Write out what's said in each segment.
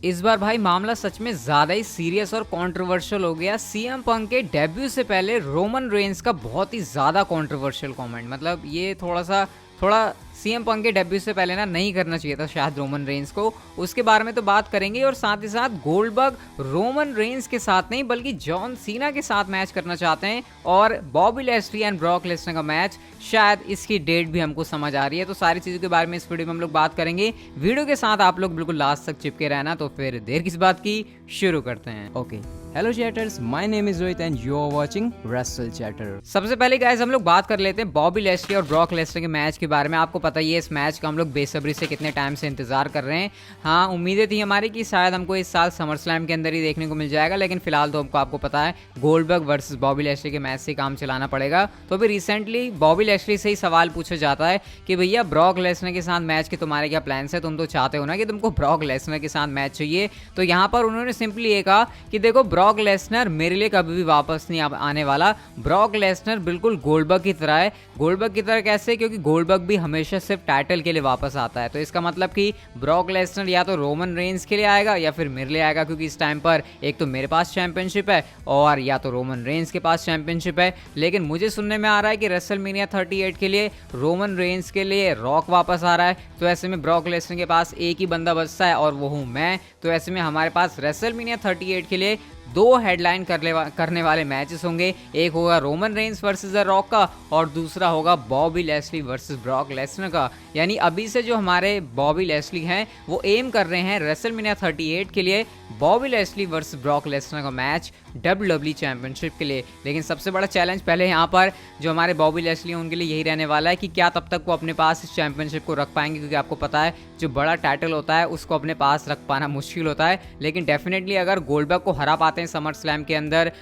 इस बार भाई मामला सच में ज्यादा ही सीरियस और कंट्रोवर्शियल हो गया। सीएम पंक के डेब्यू से पहले रोमन रेंस का बहुत ही ज्यादा कंट्रोवर्शियल कमेंट, मतलब ये थोड़ा सीएम पंक के डेब्यू से पहले ना नहीं करना चाहिए था शायद रोमन रेंस को। उसके बारे में तो बात करेंगे और साथ ही साथ गोल्डबर्ग रोमन रेंस के साथ नहीं बल्कि जॉन सीना के साथ मैच करना चाहते हैं और बॉबी लैस्ली एंड ब्रॉक लेसनर का मैच, शायद इसकी डेट भी हमको समझ आ रही है। तो सारी चीज़ों के बारे में इस वीडियो में हम लोग बात करेंगे। वीडियो के साथ आप लोग बिल्कुल लास्ट तक चिपके रहना। तो फिर देर किस बात की, शुरू करते हैं। Okay, hello chatters, my name is Rohit and you are watching wrestle chatter. सबसे पहले गाइस हम लोग बात कर लेते हैं बॉबी लैस्ली और ब्रॉक लेसनर के मैच के बारे में। आपको पता ही है इस मैच का हम लोग बेसब्री से कितने टाइम से इंतजार कर रहे हैं। हाँ, उम्मीदें थी हमारी कि शायद हमको इस साल समर स्लैम के अंदर ही देखने को मिल जाएगा, लेकिन फिलहाल तो आपको पता है गोल्डबर्ग वर्सेस बॉबी लैस्ली के मैच से काम चलाना पड़ेगा। तो अभी रिसेंटली बॉबी लैस्ली से ही सवाल पूछा जाता है कि भैया ब्रॉक लेसनर के साथ मैच के तुम्हारे क्या प्लान्स है, तुम तो चाहते हो ना कि तुमको ब्रॉक लेसनर के साथ मैच चाहिए। तो यहाँ पर उन्होंने सिंपली ये कहा कि देखो ब्रॉक लेसनर मेरे लिए कभी भी वापस नहीं आने वाला। ब्रॉक लेसनर बिल्कुल गोल्डबर्ग की तरह है। गोल्डबर्ग की तरह कैसे? क्योंकि गोल्डबर्ग भी हमेशा सिर्फ टाइटल के लिए वापस आता है। तो इसका मतलब कि ब्रॉक लेसनर या तो रोमन रेंस के लिए आएगा या फिर मेरे लिए आएगा, क्योंकि इस टाइम पर एक तो मेरे पास चैंपियनशिप है और या तो रोमन रेंस के पास चैंपियनशिप है। लेकिन मुझे सुनने में आ रहा है कि रेसलमेनिया 38 के लिए रोमन रेंस के लिए रॉक वापस आ रहा है। तो ऐसे में ब्रॉक लेसनर के पास एक ही बंदा बचता है और वो हूँ मैं। तो ऐसे में हमारे पास रेसलमेनिया 38 के लिए दो हेडलाइन करने वाले मैचेस होंगे। एक होगा Roman Reigns versus the rock का और दूसरा होगा बॉबी लैस्ली वर्सेस ब्रॉक लेसनर का। यानी अभी से जो हमारे बॉबी लैस्ली हैं वो एम कर रहे हैं रेसलमेनिया 38 के लिए बॉबी लैस्ली वर्सेस ब्रॉक लेसनर का मैच WWE चैंपियनशिप के लिए। लेकिन सबसे बड़ा चैलेंज पहले यहाँ पर जो हमारे बॉबी लैस्ली हैं उनके लिए यही रहने वाला है कि क्या तब तक वो अपने पास इस चैंपियनशिप को रख पाएंगे, क्योंकि आपको पता है जो बड़ा टाइटल होता है उसको अपने पास रख पाना मुश्किल होता है। लेकिन डेफिनेटली अगर गोल्डबर्ग को हरा पाते हैं समर स्लैम के अंदर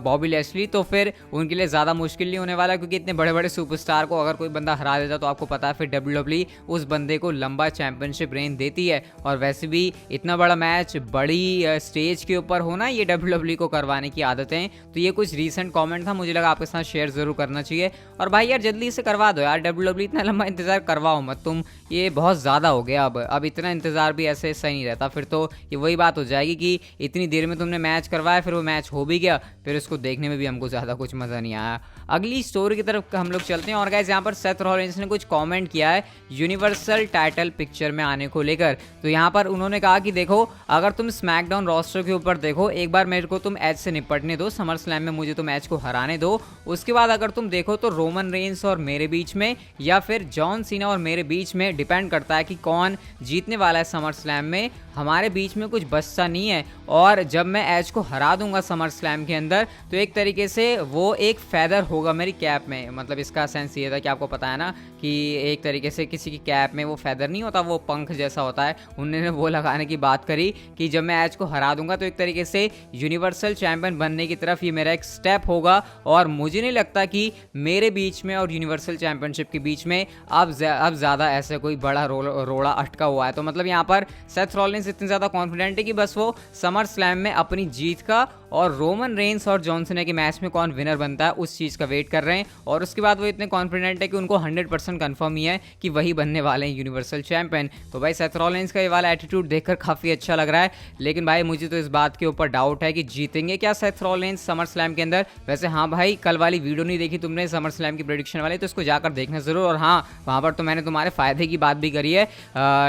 बॉबी लैस्ली, तो फिर उनके लिए ज़्यादा मुश्किल नहीं होने वाला, क्योंकि इतने बड़े बड़े सुपरस्टार को अगर कोई बंदा हरा देता तो आपको पता है फिर WWE उस बंदे को लंबा चैंपियनशिप रेन देती है। और वैसे भी इतना बड़ा मैच बड़ी स्टेज के ऊपर होना ये WWE को करवाने की आदत है। तो ये कुछ रीसेंट कमेंट था, मुझे लगा आपके साथ शेयर जरूर करना चाहिए। और भाई यार जल्दी से करवा दो यार, WWE इतना लंबा इंतजार करवाओ मत तुम, ये बहुत ज़्यादा हो गया। अब इतना इंतजार भी ऐसे सही नहीं रहता। फिर तो ये वही बात हो जाएगी कि इतनी देर में तुमने मैच करवाया, फिर वो मैच हो भी गया, फिर उसको देखने में भी हमको ज़्यादा कुछ मज़ा नहीं आया। अगली स्टोरी की तरफ हम लोग चलते हैं। और गाइस यहाँ पर सेथ रॉलिंस ने कुछ कमेंट किया है यूनिवर्सल टाइटल पिक्चर में आने को लेकर। तो यहाँ पर उन्होंने कहा कि देखो अगर तुम स्मैकडाउन रोस्टर के ऊपर देखो, एक बार मेरे को तुम एज से निपटने दो, समर स्लैम में मुझे तो मैच को हराने दो। उसके बाद अगर तुम देखो तो रोमन रेंस और मेरे बीच में या फिर जॉन सीना और मेरे बीच में डिपेंड करता है कि कौन जीतने वाला है समर स्लैम में। हमारे बीच में कुछ बचता नहीं है और जब मैं एज को हरा दूंगा समर स्लैम के अंदर तो एक तरीके से वो एक फैदर होगा मेरी कैप में। मतलब इसका सेंस ये था कि आपको पता है ना कि एक तरीके से किसी की कैप में वो फैदर नहीं होता, वो पंख जैसा होता है। उन्होंने वो लगाने की बात करी कि जब मैं एज को हरा दूंगा तो एक तरीके से यूनिवर्सल चैंपियन बनने की तरफ ये मेरा एक स्टेप होगा। और मुझे नहीं लगता कि मेरे बीच में और यूनिवर्सल चैंपियनशिप के बीच में अब ज़्यादा ऐसे कोई बड़ा रोड़ा अटका हुआ है। तो मतलब यहाँ पर सेथ रॉलिंस इतने ज़्यादा कॉन्फिडेंट है कि बस वो समर स्लैम में अपनी जीत का और रोमन रेंस और जॉन सीना के मैच में कौन विनर बनता है उस चीज़ का वेट कर रहे हैं। और उसके बाद वो इतने कॉन्फिडेंट है कि उनको 100% कंफर्म ही है कि वही बनने वाले हैं यूनिवर्सल चैंपियन। तो भाई सेथ रॉलिंस का ये वाला एटीट्यूड देखकर काफ़ी अच्छा लग रहा है। लेकिन भाई मुझे तो इस बात के ऊपर डाउट है कि जीतेंगे क्या सेथ रॉलिंस समर स्लैम के अंदर। वैसे हाँ भाई, कल वाली वीडियो नहीं देखी तुमने समर स्लैम की प्रेडिक्शन वाली, तो इसको जाकर देखना जरूर। और हाँ, वहाँ पर तो मैंने तुम्हारे फायदे की बात भी करी है।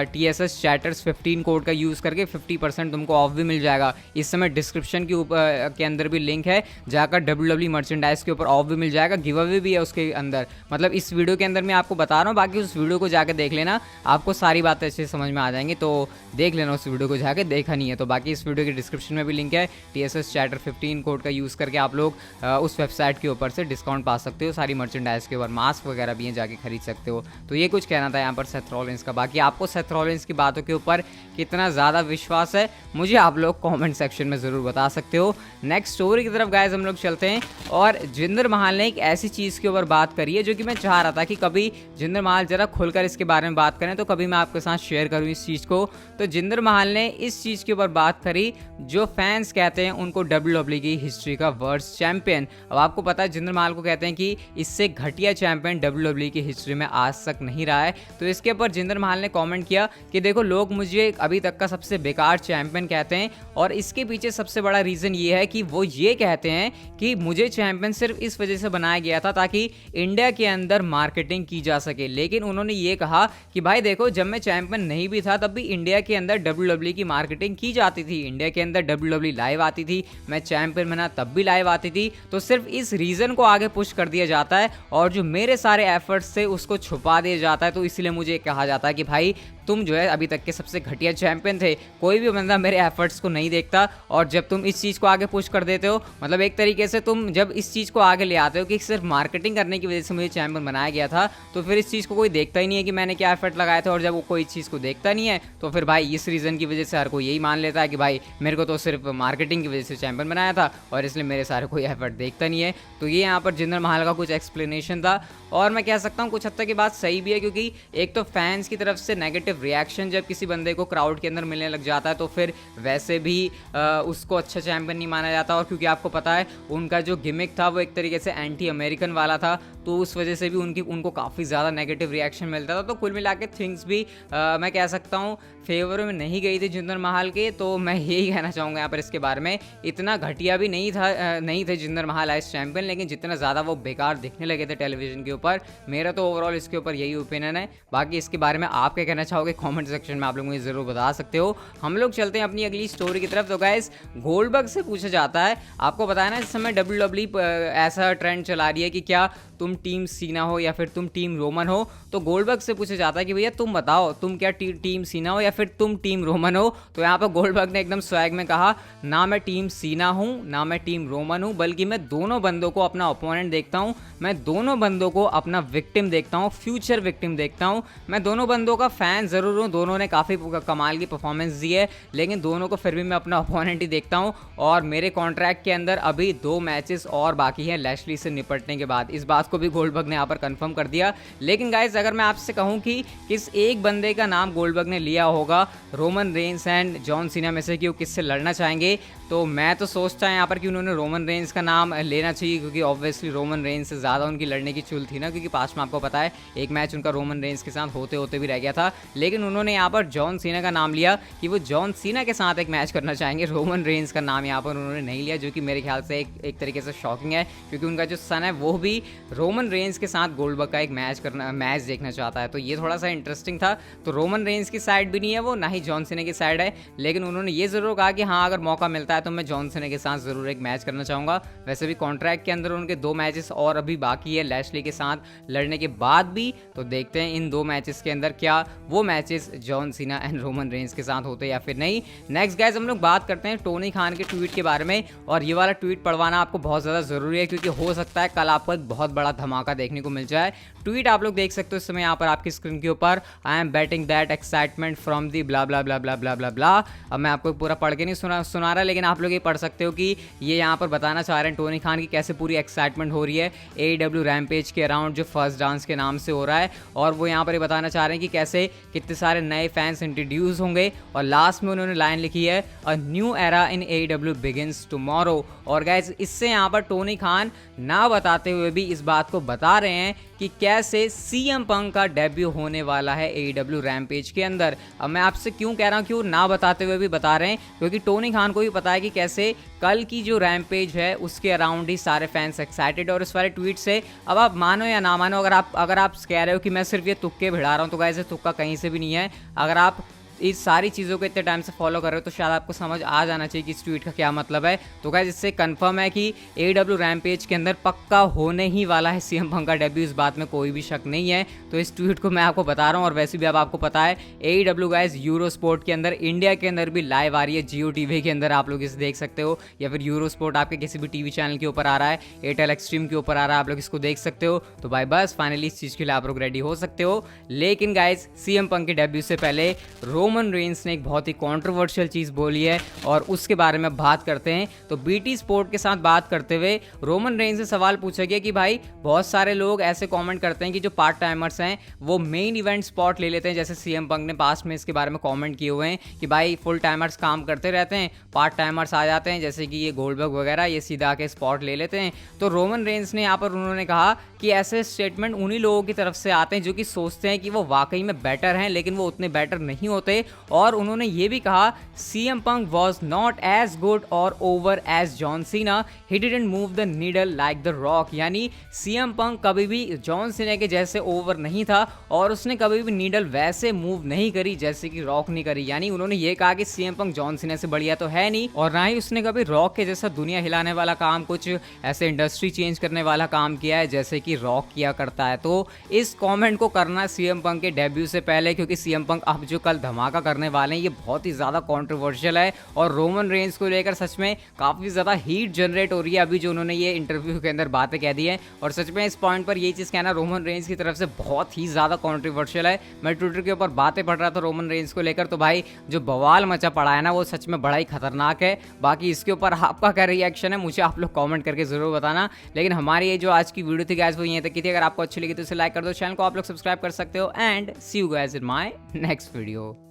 TSS चैटर्स 15 कोड का यूज़ करके 50% तुमको ऑफ भी मिल जाएगा। इस समय डिस्क्रिप्शन के अंदर भी लिंक है, जाकर WWE मर्चेंडाइज के ऊपर ऑफ भी मिल जाएगा, गिव अवे भी है उसके अंदर। मतलब इस वीडियो के अंदर मैं आपको बता रहा हूँ, बाकी उस वीडियो को जाकर देख लेना, आपको सारी बातें अच्छे समझ में आ जाएंगी। तो देख लेना उस वीडियो को जाकर, देखा नहीं है तो। बाकी इस वीडियो के डिस्क्रिप्शन में भी लिंक है, TSS चैटर 15 कोड का यूज़ करके आप लोग उस वेबसाइट के ऊपर से डिस्काउंट पा सकते हो। सारी मर्चेंडाइज के ऊपर मास्क वगैरह भी हैं, जाके खरीद सकते हो। तो ये कुछ कहना था यहाँ पर सेथ रॉलिंस का। बाकी आपको सेथ रॉलिंस की बातों के ऊपर कितना ज़्यादा विश्वास है मुझे आप लोग कमेंट सेक्शन में ज़रूर बता सकते हो। नेक्स्ट स्टोरी की तरफ गाइस हम लोग चलते हैं। और जिंदर महल ने एक ऐसी चीज़ के ऊपर बात करी है जो कि मैं चाह रहा था कि कभी जिंदर महल ज़रा खुलकर इसके बारे में बात करें, तो कभी मैं आपके साथ शेयर करूँ इस चीज़ को। तो जिंदर महल ने इस चीज़ के ऊपर बात करी जो फैंस कहते हैं उनको WWE की हिस्ट्री का वर्स्ट चैंपियन। अब आपको पता है जिंदर महल को कहते हैं कि इससे घटिया चैंपियन WWE की हिस्ट्री में आज तक नहीं रहा है। तो इसके ऊपर जिंदर महल ने कमेंट किया कि देखो लोग मुझे अभी तक का सबसे बेकार चैंपियन कहते हैं और इसके पीछे सबसे बड़ा रीज़न ये है कि वो ये कहते हैं कि मुझे चैंपियन सिर्फ इस वजह से बनाया गया था ताकि इंडिया के अंदर मार्केटिंग की जा सके। लेकिन उन्होंने ये कहा कि भाई देखो जब मैं चैंपियन नहीं भी था तब भी इंडिया के अंदर WWE की मार्केटिंग की जाती थी, इंडिया के अंदर WWE लाइव आती थी, मैं चैंपियन बना तब भी लाइव आती थी। तो सिर्फ इस रीज़न को आगे पुश कर दिया जाता है और जो मेरे सारे एफर्ट्स थे उसको छुपा दिया जाता है। तो इसलिए मुझे कहा जाता है कि भाई तुम जो है अभी तक के सबसे घटिया चैंपियन थे, कोई भी बंदा मेरे एफर्ट्स को नहीं देखता। और जब तुम इस चीज़ को आगे पुश कर देते हो, मतलब एक तरीके से तुम जब इस चीज़ को आगे ले आते हो कि सिर्फ मार्केटिंग करने की वजह से मुझे चैंपियन बनाया गया था, तो फिर इस चीज़ को कोई देखता ही नहीं है कि मैंने क्या एफर्ट लगाए थे। और जब वो कोई चीज़ को देखता नहीं है तो फिर भाई इस रीज़न की वजह से हर कोई यही मान लेता है कि भाई मेरे को तो सिर्फ मार्केटिंग की वजह से चैंपियन बनाया था और इसलिए मेरे सारे कोई एफर्ट देखता नहीं है। तो ये यहाँ पर जिंदर महल का कुछ एक्सप्लेनेशन था और मैं कह सकता हूँ कुछ हद तक की बात सही भी है, क्योंकि एक तो फैंस की तरफ से नेगेटिव रिएक्शन जब किसी बंदे को क्राउड के अंदर मिलने लग जाता है तो फिर वैसे भी उसको अच्छा चैंपियन नहीं माना जाता। और क्योंकि आपको पता है उनका जो गिमिक था वो एक तरीके से एंटी अमेरिकन वाला था, तो उस वजह से भी उनको काफ़ी ज़्यादा नेगेटिव रिएक्शन मिलता था। तो कुल मिला के थिंग्स भी मैं कह सकता हूँ फेवर में नहीं गई थी जिंदर महल के। तो मैं यही कहना चाहूँगा यहाँ पर इसके बारे में, इतना घटिया भी नहीं थे जिंदर महल एज चैंपियन, लेकिन जितना ज़्यादा वो बेकार दिखने लगे थे टेलीविजन के ऊपर। मेरा तो ओवरऑल इसके ऊपर यही ओपिनियन है। बाकी इसके बारे में आप क्या कहना चाहोगे कमेंट सेक्शन में आप लोग मुझे ज़रूर बता सकते हो। हम लोग चलते हैं अपनी अगली स्टोरी की तरफ। तो गाइस गोल्डबर्ग से पूछा जाता है, आपको बताया ना इस समय WWE ऐसा ट्रेंड चला रही है कि क्या तुम टीम सीना हो या फिर तुम टीम रोमन हो। तो गोल्डबर्ग से पूछा जाता है कि भैया तुम बताओ तुम क्या टीम सीना हो या फिर तुम टीम रोमन हो। तो यहाँ पर गोल्डबर्ग ने एकदम स्वैग में कहा, ना मैं टीम सीना हूँ ना मैं टीम रोमन हूँ, बल्कि मैं दोनों बंदों को अपना ओपोनेंट देखता हूँ, मैं दोनों बंदों को अपना विक्टिम देखता हूँ, फ्यूचर विक्टिम देखता हूँ। मैं दोनों बंदों का फैन ज़रूर हूँ, दोनों ने काफ़ी कमाल की परफॉर्मेंस दी है, लेकिन दोनों को फिर भी मैं अपना ओपोनेंट ही देखता हूँ। और मेरे कॉन्ट्रैक्ट के अंदर अभी 2 मैचेस और बाकी हैं लैशली से निपटने के बाद। इस बात को भी गोल्डबर्ग ने यहाँ पर कंफर्म कर दिया। लेकिन गाइस अगर मैं आपसे कहूँ कि किस एक बंदे का नाम गोल्डबर्ग ने लिया होगा Roman Reigns and John Cena में से कि वो किससे लड़ना चाहेंगे, तो मैं तो सोचता है यहाँ पर कि उन्होंने रोमन रेंस का नाम लेना चाहिए, क्योंकि ऑब्वियसली रोमन रेंस से ज़्यादा उनकी लड़ने की चुल थी ना, क्योंकि पास में आपको पता है एक मैच उनका रोमन रेंस के साथ होते होते भी रह गया था। लेकिन उन्होंने यहाँ पर जॉन सीना का नाम लिया कि वो जॉन सीना के साथ एक मैच करना चाहेंगे, रोमन रेंस का नाम यहाँ पर उन्होंने नहीं लिया, जो कि मेरे ख्याल से एक तरीके से शॉकिंग है, क्योंकि उनका जो सन है वो भी रोमन रेंस के साथ गोल्डबर्ग का एक मैच देखना चाहता है। तो ये थोड़ा सा इंटरेस्टिंग था। तो रोमन रेंस की साइड भी नहीं है वो, ना ही जॉन सीना की साइड है, लेकिन उन्होंने ये ज़रूर कहा कि हाँ अगर मौका मिलता है तो मैं जॉन सीना के साथ ज़रूर एक मैच करना चाहूँगा। वैसे भी कॉन्ट्रैक्ट के अंदर उनके 2 मैचेस और अभी बाकी है लैशली के साथ लड़ने के बाद भी। तो देखते हैं इन 2 मैचेस के अंदर क्या वो matches John Cena and Roman Reigns के साथ होते या फिर नहीं। नेक्स्ट गाइस हम लोग बात करते हैं टोनी खान के ट्वीट के बारे में, और ये वाला ट्वीट पढ़वाना आपको बहुत ज़्यादा ज़रूरी है, क्योंकि हो सकता है कल आपको एक बहुत बड़ा धमाका देखने को मिल जाए। ट्वीट आप लोग देख सकते हो इस समय यहाँ पर आपकी स्क्रीन के ऊपर, I am batting that excitement from the blah blah blah blah blah blah blah. अब मैं आपको पूरा पढ़ के नहीं सुना रहा, लेकिन आप लोग ये पढ़ सकते हो कि ये यहाँ पर बताना चाह रहे हैं टोनी खान की कैसे पूरी एक्साइटमेंट हो रही है AEW रैम्पेज के अराउंड जो फर्स्ट डांस के नाम से हो रहा है। और वो यहाँ पर ये बताना चाह रहे हैं कि कैसे कितने सारे नए फैंस इंट्रोड्यूस होंगे, और लास्ट में उन्होंने लाइन लिखी है a new era in AEW begins tomorrow. और गाइस इससे यहाँ पर टोनी खान ना बताते हुए भी इस बात को बता रहे हैं कि कैसे CM पंक का डेब्यू होने वाला है AEW रैम्पेज के अंदर। अब मैं आपसे क्यों कह रहा हूँ, क्यों ना बताते हुए भी बता रहे हैं, क्योंकि टोनी खान को भी पता है कि कैसे कल की जो रैम्पेज है उसके अराउंड ही सारे फैंस एक्साइटेड। और इस वाले ट्वीट से अब आप मानो या ना मानो, अगर आप कह रहे हो कि मैं सिर्फ ये तुक्के भिड़ा रहा हूँ, तो गाइस ये तुक्का कहीं से भी नहीं है। अगर आप इस सारी चीज़ों को इतने टाइम से फॉलो कर रहे हो तो शायद आपको समझ आ जाना चाहिए कि इस ट्वीट का क्या मतलब है। तो गाइस इससे कंफर्म है कि AEW रैम्पेज के अंदर पक्का होने ही वाला है CM पंक का डेब्यू, इस बात में कोई भी शक नहीं है। तो इस ट्वीट को मैं आपको बता रहा हूँ। और वैसे भी अब आपको पता है AEW गाइस यूरो स्पोर्ट के अंदर इंडिया के अंदर भी लाइव आ रही है, Jio TV के अंदर आप लोग इसे देख सकते हो, या फिर यूरो स्पोर्ट आपके किसी भी TV चैनल के ऊपर आ रहा है, एयरटेल एक्सट्रीम के ऊपर आ रहा है, आप लोग इसको देख सकते हो। तो भाई बस फाइनली इस चीज़ के लिए आप लोग रेडी हो सकते हो। लेकिन गाइस CM पंक के डेब्यू से पहले रोमन रेंस ने एक बहुत ही कंट्रोवर्शियल चीज़ बोली है और उसके बारे में बात करते हैं। तो बीटी स्पोर्ट के साथ बात करते हुए रोमन रेंस से सवाल पूछा गया कि भाई बहुत सारे लोग ऐसे कमेंट करते हैं कि जो पार्ट टाइमर्स हैं वो मेन इवेंट स्पॉट ले लेते हैं, जैसे सीएम पंक ने पास्ट में इसके बारे में कमेंट किए हुए हैं कि भाई फुल टाइमर्स काम करते रहते हैं, पार्ट टाइमर्स आ जाते हैं जैसे कि ये गोल्डबर्ग वगैरह, ये सीधा आके स्पॉट ले लेते हैं। तो रोमन रेंस ने यहाँ पर उन्होंने कहा कि ऐसे स्टेटमेंट उन्हीं लोगों की तरफ से आते हैं जो कि सोचते हैं कि वो वाकई में बेटर हैं लेकिन वो उतने बेटर नहीं होते। और उन्होंने ये भी कहा CM Punk was not as good or over as John Cena, he didn't move the needle like the Rock. यानी सीएम पंक कभी भी जॉन सीना के जैसे ओवर नहीं था और उसने कभी भी नीडल वैसे मूव नहीं करी जैसे कि रॉक ने करी। यानी उन्होंने ये कहा कि सीएम पंक जॉन सीना से बढ़िया तो है नहीं और ना ही उसने कभी रॉक के जैसा दुनिया हिलाने वाला काम, कुछ ऐसे इंडस्ट्री चेंज करने वाला काम किया है जैसे कि रॉक किया करता है। तो इस कमेंट को करना सीएम पंक के डेब्यू से पहले, क्योंकि सीएम पंक अब जो कल धमाका करने वाले हैं ये बहुत ही ज़्यादा कंट्रोवर्शियल है और रोमन रेंस को लेकर सच में काफ़ी ज़्यादा हीट जनरेट हो रही है अभी जो उन्होंने ये इंटरव्यू के अंदर बातें कह दी हैं। और सच में इस पॉइंट पर ये चीज़ कहना रोमन रेंस की तरफ से बहुत ही ज़्यादा कंट्रोवर्शियल है। मैं ट्विटर के ऊपर बातें पढ़ रहा था रोमन रेंस को लेकर, तो भाई जो बवाल मचा पड़ा है ना वो सच में बड़ा ही खतरनाक है। बाकी इसके ऊपर आपका क्या रिएक्शन है मुझे आप लोग कमेंट करके जरूर बताना। लेकिन हमारी ये जो आज की वीडियो थी गाइस वो यहीं तक की थी। अगर आपको अच्छी लगी तो इसे लाइक कर दो, चैनल को आप लोग सब्सक्राइब कर सकते हो and see you guys in my next video.